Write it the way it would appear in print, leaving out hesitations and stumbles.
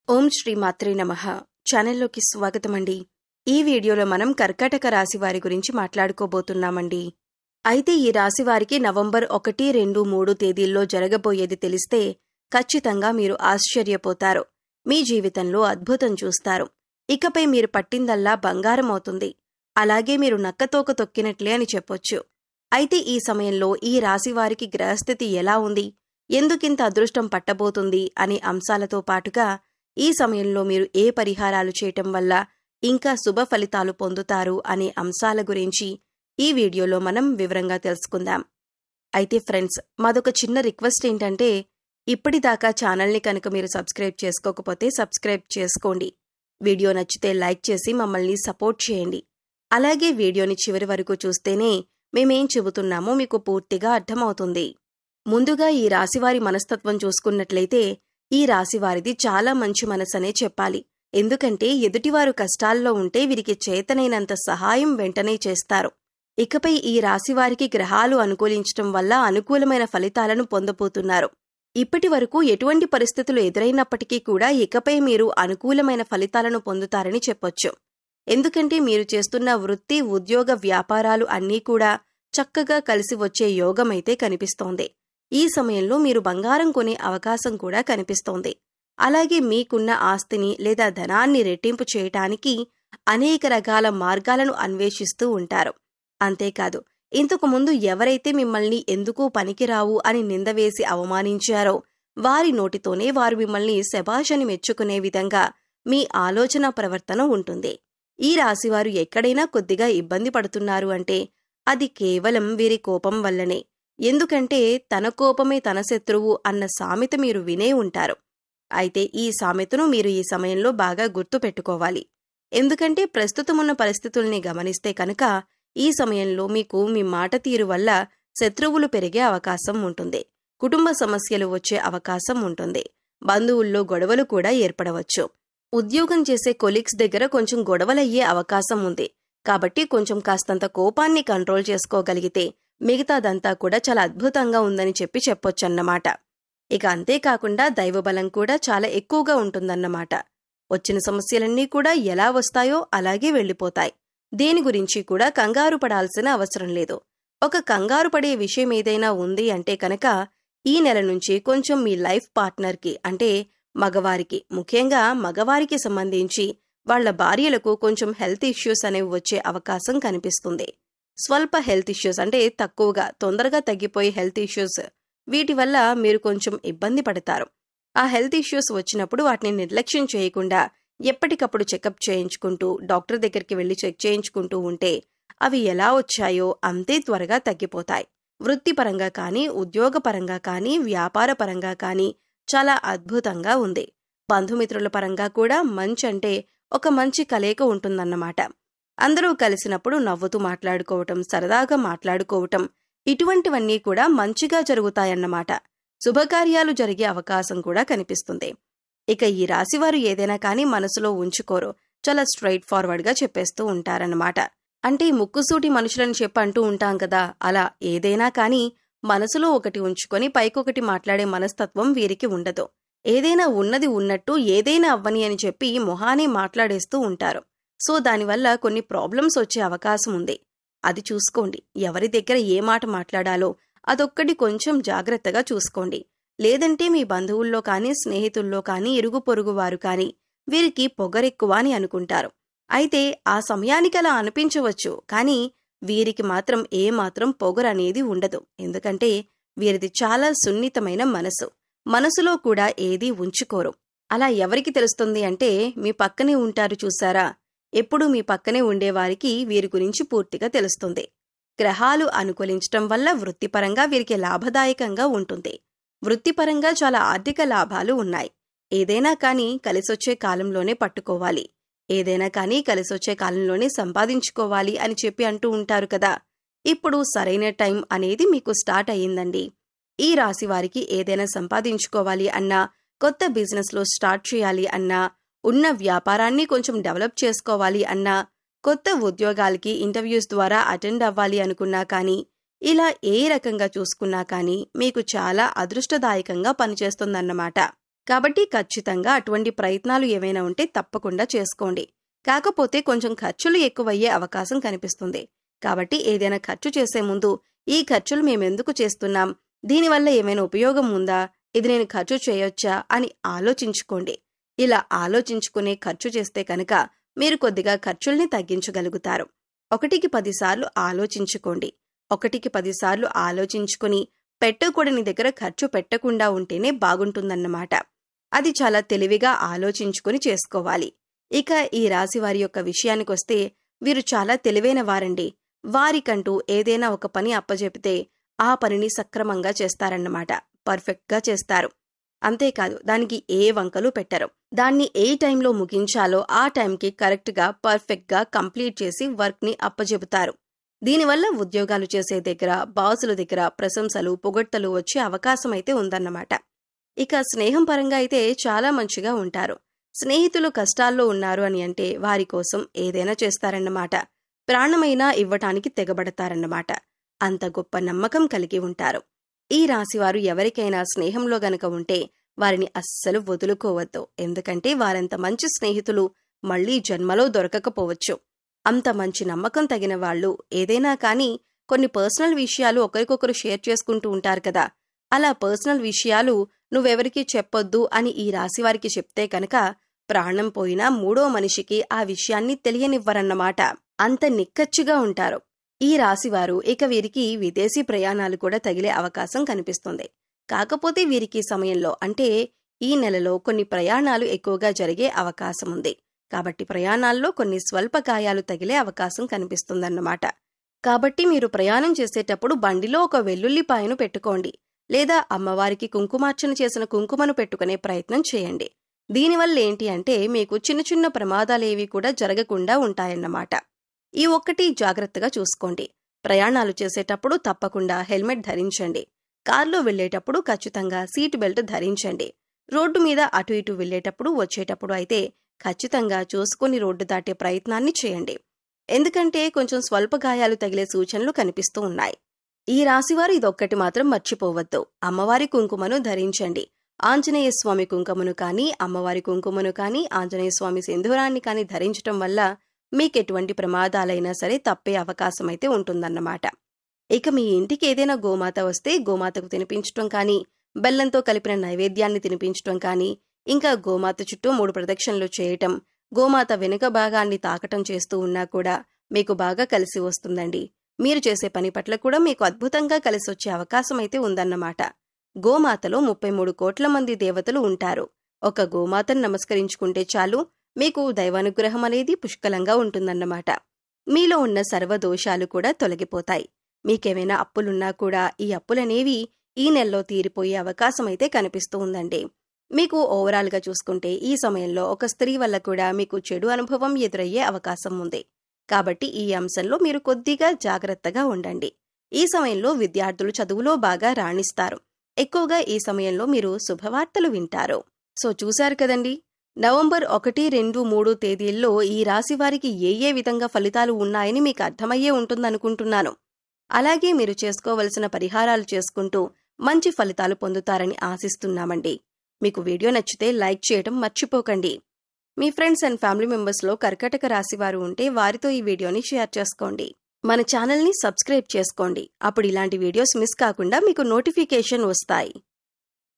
ఓం శ్రీ మాత్రే నమః. ఛానల్లోకి స్వాగతమండి. ఈ వీడియోలో మనం కర్కాటక రాశి వారి గురించి మాట్లాడుకోబోతున్నామండి. అయితే ఈ రాశి వారికి నవంబర్ 1, 2, 3 తేదీల్లో జరగబోయేది తెలిస్తే ఖచ్చితంగా మీరు ఆశ్చర్యపోతారు. మీ జీవితంలో అద్భుతం చూస్తారు. ఇకపై మీరు పట్టిందల్లా బంగారం అవుతుంది. అలాగే మీరు నక్కతోక తొక్కినట్లే అని చెప్పొచ్చు. అయితే ఈ సమయంలో ఈ రాశి వారికి గ్రహస్థితి ఎలా ఉంది, ఎందుకింత అదృష్టం పట్టబోతుంది అనే అంశాలతో పాటుగా ఈ సమయంలో మీరు ఏ పరిహారాలు చేయటం వల్ల ఇంకా శుభ ఫలితాలు పొందుతారు అనే అంశాల గురించి ఈ వీడియోలో మనం వివరంగా తెలుసుకుందాం. అయితే ఫ్రెండ్స్, మాదొక చిన్న రిక్వెస్ట్ ఏంటంటే, ఇప్పటిదాకా ఛానల్ని కనుక మీరు సబ్స్క్రైబ్ చేసుకోకపోతే సబ్స్క్రైబ్ చేసుకోండి. వీడియో నచ్చితే లైక్ చేసి మమ్మల్ని సపోర్ట్ చేయండి. అలాగే వీడియోని చివరి వరకు చూస్తేనే మేమేం చెబుతున్నామో మీకు పూర్తిగా అర్థమవుతుంది. ముందుగా ఈ రాశివారి మనస్తత్వం చూసుకున్నట్లయితే ఈ రాశివారిది చాలా మంచి మనసనే చెప్పాలి. ఎందుకంటే ఎదుటివారు కష్టాల్లో ఉంటే వీరికి చేతనైనంత సహాయం వెంటనే చేస్తారు. ఇకపై ఈ రాశివారికి గ్రహాలు అనుకూలించటం వల్ల అనుకూలమైన ఫలితాలను పొందబోతున్నారు. ఇప్పటి వరకు ఎటువంటి పరిస్థితులు ఎదురైనప్పటికీ కూడా ఇకపై మీరు అనుకూలమైన ఫలితాలను పొందుతారని చెప్పొచ్చు. ఎందుకంటే మీరు చేస్తున్న వృత్తి, ఉద్యోగ, వ్యాపారాలు అన్నీ కూడా చక్కగా కలిసి వచ్చే యోగమైతే కనిపిస్తోంది. ఈ సమయంలో మీరు బంగారం కొనే అవకాశం కూడా కనిపిస్తోంది. అలాగే మీకున్న ఆస్తిని లేదా ధనాన్ని రెట్టింపు చేయటానికి అనేక రకాల మార్గాలను అన్వేషిస్తూ ఉంటారు. అంతేకాదు, ఇంతకు ముందు ఎవరైతే మిమ్మల్ని ఎందుకు పనికిరావు అని నిందవేసి అవమానించారో వారి నోటితోనే వారు మిమ్మల్ని శభాషని మెచ్చుకునే విధంగా మీ ఆలోచన ప్రవర్తన ఉంటుంది. ఈ రాశివారు ఎక్కడైనా కొద్దిగా ఇబ్బంది పడుతున్నారు అంటే అది కేవలం వీరి కోపం వల్లనే. ఎందుకంటే తన కోపమే తన శత్రువు అన్న సామెత మీరు వినే ఉంటారు. అయితే ఈ సామెతను మీరు ఈ సమయంలో బాగా గుర్తు పెట్టుకోవాలి. ఎందుకంటే ప్రస్తుతమున్న పరిస్థితుల్ని గమనిస్తే కనుక ఈ సమయంలో మీకు మీ మాట తీరు వల్ల శత్రువులు పెరిగే అవకాశం ఉంటుంది. కుటుంబ సమస్యలు వచ్చే అవకాశం ఉంటుంది. బంధువుల్లో గొడవలు కూడా ఏర్పడవచ్చు. ఉద్యోగం చేసే కొలీగ్స్ దగ్గర కొంచెం గొడవలయ్యే అవకాశం ఉంది. కాబట్టి కొంచెం కాస్తంత కోపాన్ని కంట్రోల్ చేసుకోగలిగితే మిగతాదంతా కూడా చాలా అద్భుతంగా ఉందని చెప్పొచ్చన్నమాట. ఇక అంతేకాకుండా దైవబలం కూడా చాలా ఎక్కువగా ఉంటుందన్నమాట. వచ్చిన సమస్యలన్నీ కూడా ఎలా వస్తాయో అలాగే వెళ్ళిపోతాయి. దేని గురించి కూడా కంగారు పడాల్సిన అవసరం లేదు. ఒక కంగారు పడే విషయం ఏదైనా ఉంది అంటే కనుక ఈ నెల నుంచి కొంచెం మీ లైఫ్ పార్ట్నర్కి, అంటే మగవారికి, ముఖ్యంగా మగవారికి సంబంధించి వాళ్ల భార్యలకు కొంచెం హెల్త్ ఇష్యూస్ అనేవి వచ్చే అవకాశం కనిపిస్తుంది. స్వల్ప హెల్త్ ఇష్యూస్ అంటే తక్కువగా, తొందరగా తగ్గిపోయే హెల్త్ ఇష్యూస్, వీటి వల్ల మీరు కొంచెం ఇబ్బంది పడతారు. ఆ హెల్త్ ఇష్యూస్ వచ్చినప్పుడు వాటిని నిర్లక్ష్యం చేయకుండా ఎప్పటికప్పుడు చెకప్ చేయించుకుంటూ డాక్టర్ దగ్గరికి వెళ్లి చెక్ చేయించుకుంటూ ఉంటే అవి ఎలా వచ్చాయో అంతే త్వరగా తగ్గిపోతాయి. వృత్తిపరంగా కానీ, ఉద్యోగపరంగా కానీ, వ్యాపార పరంగా కానీ చాలా అద్భుతంగా ఉంది. బంధుమిత్రుల పరంగా కూడా మంచి ఒక మంచి కలయిక ఉంటుందన్నమాట. అందరూ కలిసినప్పుడు నవ్వుతూ మాట్లాడుకోవటం, సరదాగా మాట్లాడుకోవటం, ఇటువంటివన్నీ కూడా మంచిగా జరుగుతాయన్నమాట. శుభకార్యాలు జరిగే అవకాశం కూడా కనిపిస్తుంది. ఇక ఈ రాశివారు ఏదైనా కానీ మనసులో ఉంచుకోరు. చాలా స్ట్రైట్ ఫార్వర్డ్గా చెప్పేస్తూ ఉంటారన్నమాట. అంటే ముక్కుసూటి మనుషులని అంటూ ఉంటాం కదా, అలా ఏదైనా కానీ మనసులో ఒకటి ఉంచుకొని పైకొకటి మాట్లాడే మనస్తత్వం వీరికి ఉండదు. ఏదైనా ఉన్నది ఉన్నట్టు ఏదైనా అవ్వని అని చెప్పి మొహానే మాట్లాడేస్తూ ఉంటారు. సో దానివల్ల కొన్ని ప్రాబ్లమ్స్ వచ్చే అవకాశం ఉంది. అది చూసుకోండి. ఎవరి దగ్గర ఏ మాట మాట్లాడాలో అదొక్కటి కొంచెం జాగ్రత్తగా చూసుకోండి. లేదంటే మీ బంధువుల్లో కానీ, స్నేహితుల్లో కానీ, ఇరుగు పొరుగు వారు కానీ వీరికి పొగరెక్కువ అని అనుకుంటారు. అయితే ఆ సమయానికి అలా అనిపించవచ్చు, కానీ వీరికి మాత్రం ఏమాత్రం పొగరనేది ఉండదు. ఎందుకంటే వీరిది చాలా సున్నితమైన మనసులో కూడా ఏదీ ఉంచుకోరు. అలా ఎవరికి తెలుస్తుంది అంటే మీ పక్కనే ఉంటారు చూసారా, ఎప్పుడూ మీ పక్కనే ఉండేవారికి వీరి గురించి పూర్తిగా తెలుస్తుంది. గ్రహాలు అనుకూలించటం వల్ల వృత్తిపరంగా వీరికి లాభదాయకంగా ఉంటుంది. వృత్తిపరంగా చాలా ఆర్థిక లాభాలు ఉన్నాయి. ఏదైనా కానీ కలిసొచ్చే కాలంలోనే పట్టుకోవాలి, ఏదైనా కానీ కలిసొచ్చే కాలంలోనే సంపాదించుకోవాలి అని చెప్పి అంటూ ఉంటారు కదా. ఇప్పుడు సరైన టైం అనేది మీకు స్టార్ట్ అయ్యిందండి. ఈ రాశి వారికి ఏదైనా సంపాదించుకోవాలి అన్నా, కొత్త బిజినెస్లో స్టార్ట్ చేయాలి అన్నా, ఉన్న వ్యాపారాన్ని కొంచెం డెవలప్ చేసుకోవాలి అన్నా, కొత్త ఉద్యోగాలకి ఇంటర్వ్యూస్ ద్వారా అటెండ్ అవ్వాలి అనుకున్నా కానీ, ఇలా ఏ రకంగా చూసుకున్నా కానీ మీకు చాలా అదృష్టదాయకంగా పనిచేస్తుందన్నమాట. కాబట్టి ఖచ్చితంగా అటువంటి ప్రయత్నాలు ఏవైనా ఉంటే తప్పకుండా చేసుకోండి. కాకపోతే కొంచెం ఖర్చులు ఎక్కువయ్యే అవకాశం కనిపిస్తుంది. కాబట్టి ఏదైనా ఖర్చు చేసే ముందు ఈ ఖర్చులు మేమెందుకు చేస్తున్నాం, దీనివల్ల ఏమైనా ఉపయోగం ఉందా, ఇది నేను ఖర్చు చేయొచ్చా అని ఆలోచించుకోండి. ఇలా ఆలోచించుకునే ఖర్చు చేస్తే కనుక మీరు కొద్దిగా ఖర్చుల్ని తగ్గించగలుగుతారు. 1కి 10 సార్లు ఆలోచించుకోండి. 1కి 10 సార్లు ఆలోచించుకుని పెట్టకూడని దగ్గర ఖర్చు పెట్టకుండా ఉంటేనే బాగుంటుందన్నమాట. అది చాలా తెలివిగా ఆలోచించుకుని చేసుకోవాలి. ఇక ఈ రాశివారి యొక్క విషయానికొస్తే వీరు చాలా తెలివైన వారండి. వారికంటూ ఏదైనా ఒక పని అప్పజెపితే ఆ పనిని సక్రమంగా చేస్తారన్నమాట. పర్ఫెక్ట్గా చేస్తారు. అంతేకాదు దానికి ఏ వంకలు పెట్టరు. దాన్ని ఏ టైంలో ముగించాలో ఆ టైంకి కరెక్ట్గా పర్ఫెక్ట్గా కంప్లీట్ చేసి వర్క్ని అప్పజెపుతారు. దీనివల్ల ఉద్యోగాలు చేసే దగ్గర, బాసుల దగ్గర ప్రశంసలు, పొగడ్తలు వచ్చే అవకాశమైతే ఉందన్నమాట. ఇక స్నేహం పరంగా అయితే చాలా మంచిగా ఉంటారు. స్నేహితులు కష్టాల్లో ఉన్నారు అని అంటే వారి కోసం ఏదైనా చేస్తారన్నమాట. ప్రాణమైనా ఇవ్వటానికి తెగబడతారన్నమాట. అంత గొప్ప నమ్మకం కలిగి ఉంటారు. ఈ రాశివారు ఎవరికైనా స్నేహంలో గనక ఉంటే వారిని అస్సలు వదులుకోవద్దు. ఎందుకంటే వారంత మంచి స్నేహితులు మళ్లీ జన్మలో దొరకకపోవచ్చు. అంత మంచి నమ్మకం తగిన వాళ్ళు ఏదైనా కానీ కొన్ని పర్సనల్ విషయాలు ఒకరికొకరు షేర్ చేసుకుంటూ ఉంటారు కదా. అలా పర్సనల్ విషయాలు నువ్వెవరికీ చెప్పొద్దు అని ఈ రాశివారికి చెప్తే కనుక ప్రాణం పోయినా మూడో మనిషికి ఆ విషయాన్ని తెలియనివ్వరన్నమాట. అంత నిక్కచ్చిగా ఉంటారు ఈ రాశివారు. ఇక వీరికి విదేశీ ప్రయాణాలు కూడా తగిలే అవకాశం కనిపిస్తుంది. కాకపోతే వీరికి సమయంలో అంటే ఈ నెలలో కొన్ని ప్రయాణాలు ఎక్కువగా జరిగే అవకాశం ఉంది. కాబట్టి ప్రయాణాల్లో కొన్ని స్వల్ప గాయాలు తగిలే అవకాశం కనిపిస్తుందన్నమాట. కాబట్టి మీరు ప్రయాణం చేసేటప్పుడు బండిలో ఒక వెల్లుల్లిపాయను పెట్టుకోండి. లేదా అమ్మవారికి కుంకుమార్చన చేసిన కుంకుమను పెట్టుకునే ప్రయత్నం చేయండి. దీనివల్ల ఏంటి అంటే మీకు చిన్న చిన్న ప్రమాదాలేవి కూడా జరగకుండా ఉంటాయన్నమాట. ఈ ఒక్కటి జాగ్రత్తగా చూసుకోండి. ప్రయాణాలు చేసేటప్పుడు తప్పకుండా హెల్మెట్ ధరించండి. కార్లో వెళ్లేటప్పుడు ఖచ్చితంగా సీట్ బెల్ట్ ధరించండి. రోడ్డు మీద అటు ఇటు వెళ్లేటప్పుడు వచ్చేటప్పుడు అయితే ఖచ్చితంగా చూసుకుని రోడ్డు దాటే ప్రయత్నాన్ని చేయండి. ఎందుకంటే కొంచెం స్వల్ప గాయాలు తగిలే సూచనలు కనిపిస్తూ ఉన్నాయి. ఈ రాశివారు ఇదొక్కటి మాత్రం మర్చిపోవద్దు. అమ్మవారి కుంకుమను ధరించండి. ఆంజనేయ స్వామి కుంకుమను కానీ, అమ్మవారి కుంకుమను కానీ, ఆంజనేయ స్వామి సింధూరాన్ని కానీ ధరించటం వల్ల మీకెటువంటి ప్రమాదాలైనా సరే తప్పే అవకాశమైతే ఉంటుందన్నమాట. ఇక మీ ఇంటికి ఏదైనా గోమాత వస్తే గోమాతకు తినిపించటం కానీ, బెల్లంతో కలిపిన నైవేద్యాన్ని తినిపించటం కానీ, ఇంకా గోమాత చుట్టూ 3 ప్రదక్షిణలు చేయటం, గోమాత వెనుక భాగాన్ని తాకటం చేస్తూ ఉన్నా కూడా మీకు బాగా కలిసి వస్తుందండి. మీరు చేసే పని పట్ల కూడా మీకు అద్భుతంగా కలిసొచ్చే అవకాశమైతే ఉందన్నమాట. గోమాతలో 33 కోట్ల మంది దేవతలు ఉంటారు. ఒక గోమాతను నమస్కరించుకుంటే చాలు మీకు దైవానుగ్రహం అనేది పుష్కలంగా ఉంటుందన్నమాట. మీలో ఉన్న సర్వదోషాలు కూడా తొలగిపోతాయి. మీకేమైనా అప్పులున్నా కూడా ఈ అప్పులనేవి ఈ నెలలో తీరిపోయే అవకాశమైతే కనిపిస్తూ ఉందండి. మీకు ఓవరాల్గా చూసుకుంటే ఈ సమయంలో ఒక స్త్రీ వల్ల కూడా మీకు చెడు అనుభవం ఎదురయ్యే అవకాశం ఉంది. కాబట్టి ఈ అంశంలో మీరు కొద్దిగా జాగ్రత్తగా ఉండండి. ఈ సమయంలో విద్యార్థులు చదువులో బాగా రాణిస్తారు. ఎక్కువగా ఈ సమయంలో మీరు శుభవార్తలు వింటారు. సో చూశారు కదండి, నవంబర్ 1, 2, 3 తేదీల్లో ఈ రాశి వారికి ఏ విధంగా ఫలితాలు ఉన్నాయని మీకు అర్థమయ్యే ఉంటుందనుకుంటున్నాను. అలాగే మీరు చేసుకోవలసిన పరిహారాలు చేసుకుంటూ మంచి ఫలితాలు పొందుతారని ఆశిస్తున్నామండి. మీకు వీడియో నచ్చితే లైక్ చేయడం మర్చిపోకండి. మీ ఫ్రెండ్స్ అండ్ ఫ్యామిలీ మెంబర్స్లో కర్కాటక రాశి వారు ఉంటే వారితో ఈ వీడియోని షేర్ చేసుకోండి. మన ఛానల్ని సబ్స్క్రైబ్ చేసుకోండి. అప్పుడు ఇలాంటి వీడియోస్ మిస్ కాకుండా మీకు నోటిఫికేషన్ వస్తాయి.